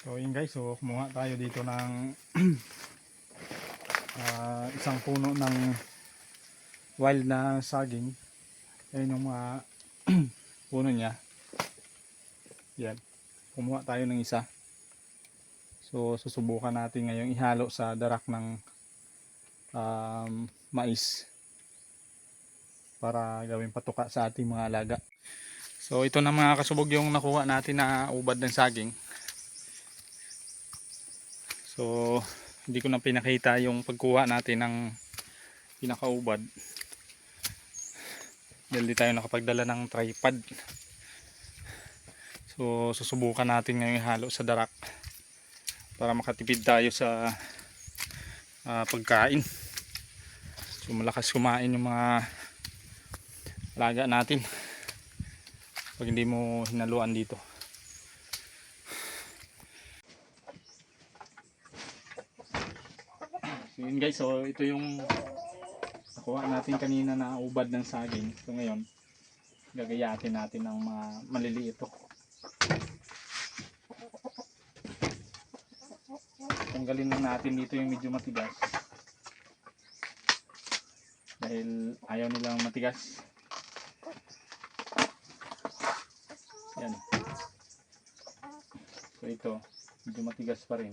So yun guys, so kumuha tayo dito ng isang puno ng wild na saging. Ayun yung mga puno niya. Yan. Kumuha tayo ng isa. So susubukan natin ngayong ihalo sa darak ng mais para gawing patuka sa ating mga alaga. So ito na mga kasubog yung nakuha natin na ubad ng saging. So hindi ko na pinakita yung pagkuha natin ng pinakaubad dahil di tayo nakapagdala ng tripod. So susubukan natin ngayong ihalo sa darak para makatipid tayo sa pagkain. So malakas kumain yung mga alaga natin pag hindi mo hinaluan dito. So yun guys, so ito yung nakuha natin kanina na ubad ng saging. So ngayon gagayatin natin ng mga maliliit ito. Tanggalin lang natin dito yung medyo matigas dahil ayaw nilang matigas. Yan. So ito medyo matigas pa rin.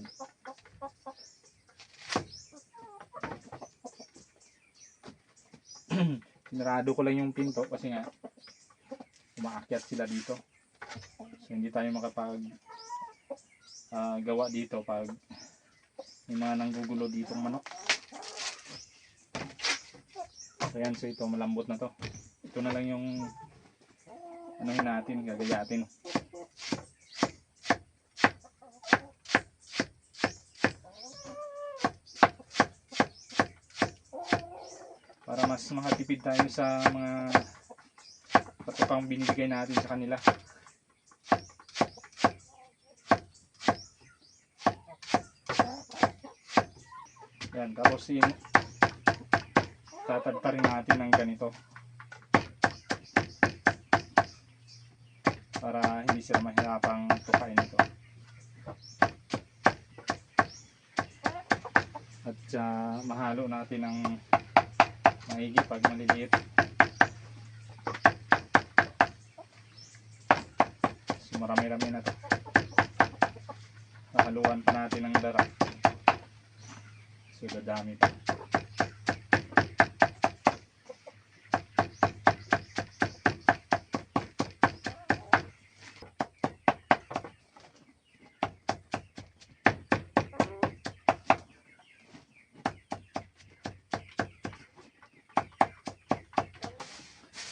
Sinarado ko lang yung pinto kasi nga umaakyat sila dito. So hindi tayo makapag gawa dito pag may mga nanggugulo ditong manok. So yan, so ito malambot na to. Ito na lang yung anuhin natin, gagayatin. Para mas makatipid tayo sa mga patukang binibigay natin sa kanila. Yan, tapos yung tatadta rin natin ng ganito para hindi sila mahirapang tukain ito. At mahalo natin ng maigi pag maliliit. So marami-rami na ito. Hahaluan pa natin ng darak. So dadami pa.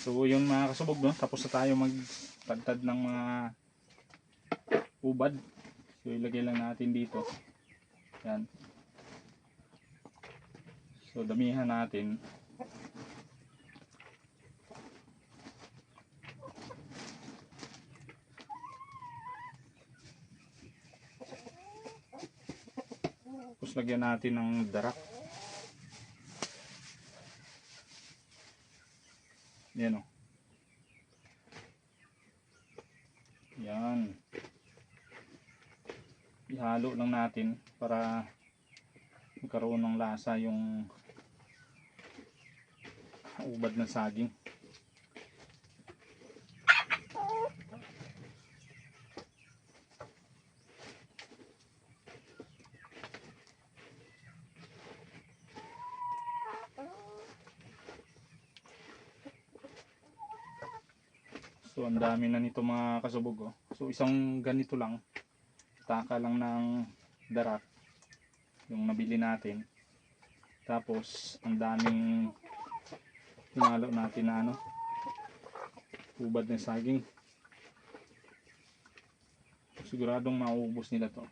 So yun mga kasubog, no? Tapos na tayo magtadtad ng mga ubad. So ilagay lang natin dito. Yan. So damihan natin. Tapos lagyan natin ng darak. Yan o. Yan. Ihalo lang natin para magkaroon ng lasa yung ubad ng saging. So ang dami na nito mga kasubog, oh. So isang ganito lang, taka lang ng darak yung nabili natin. Tapos ang daming hinalo natin na ubad ng saging. Siguradong mauubos nila to.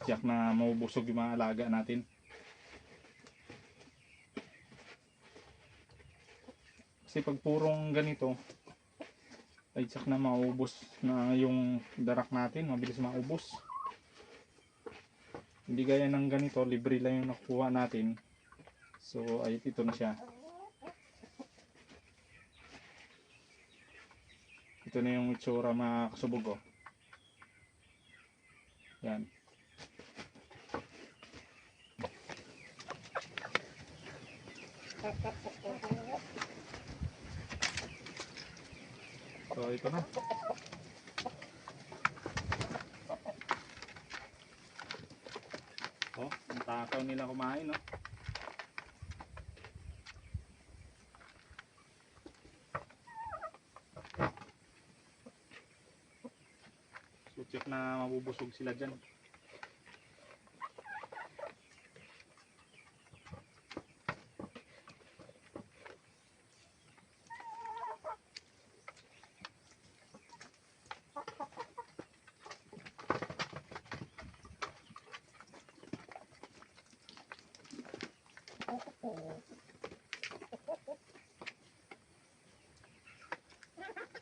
Tiyak na maubusog yung mga alaga natin. Kasi pag purong ganito ay tiyak na maubos na yung darak natin, mabilis maubos. Hindi gaya ng ganito, libre lang yung nakuha natin. So ay ito na siya. Ito na yung itsura mga kasubog, oh. Yan. So ito na. Oh, ang takaw nila kumain, no? So check na mabubusog sila dyan.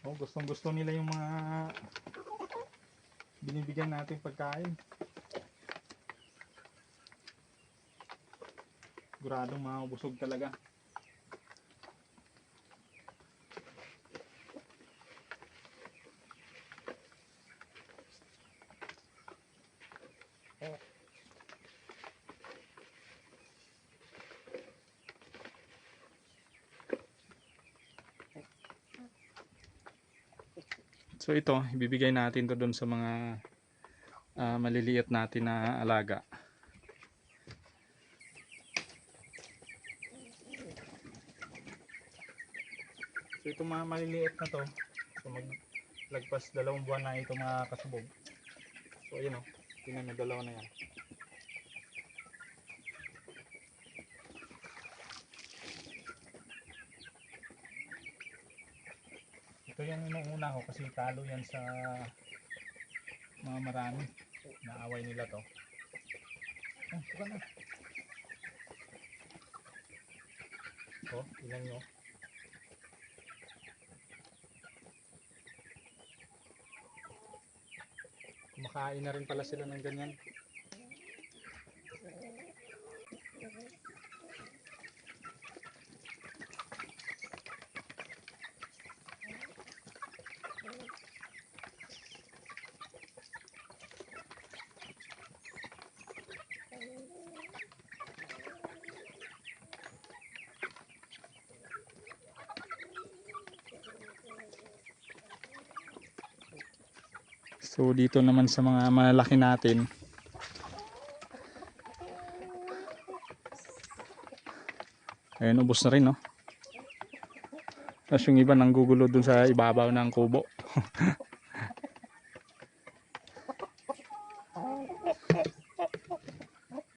Oh, gustong gusto nila yung mga binibigyan natin pagkain. Guradong mabusog talaga. So ito, ibibigay natin to doon sa mga maliliit natin na alaga. So itong mga maliliit na to, so maglagpas 2 buwan na ito mga kasubog. So ayun o, tingnan na 2 na yan. Ito yung inuuna ko kasi talo yan sa mga marami. Naaway nila to. Oh, ito na. Oh, ilan nyo. Kumakain na rin pala sila ng ganyan. So dito naman sa mga malalaki natin, ayun, ubos na rin, no? Tapos yung iba nanggugulo dun sa ibabaw ng kubo.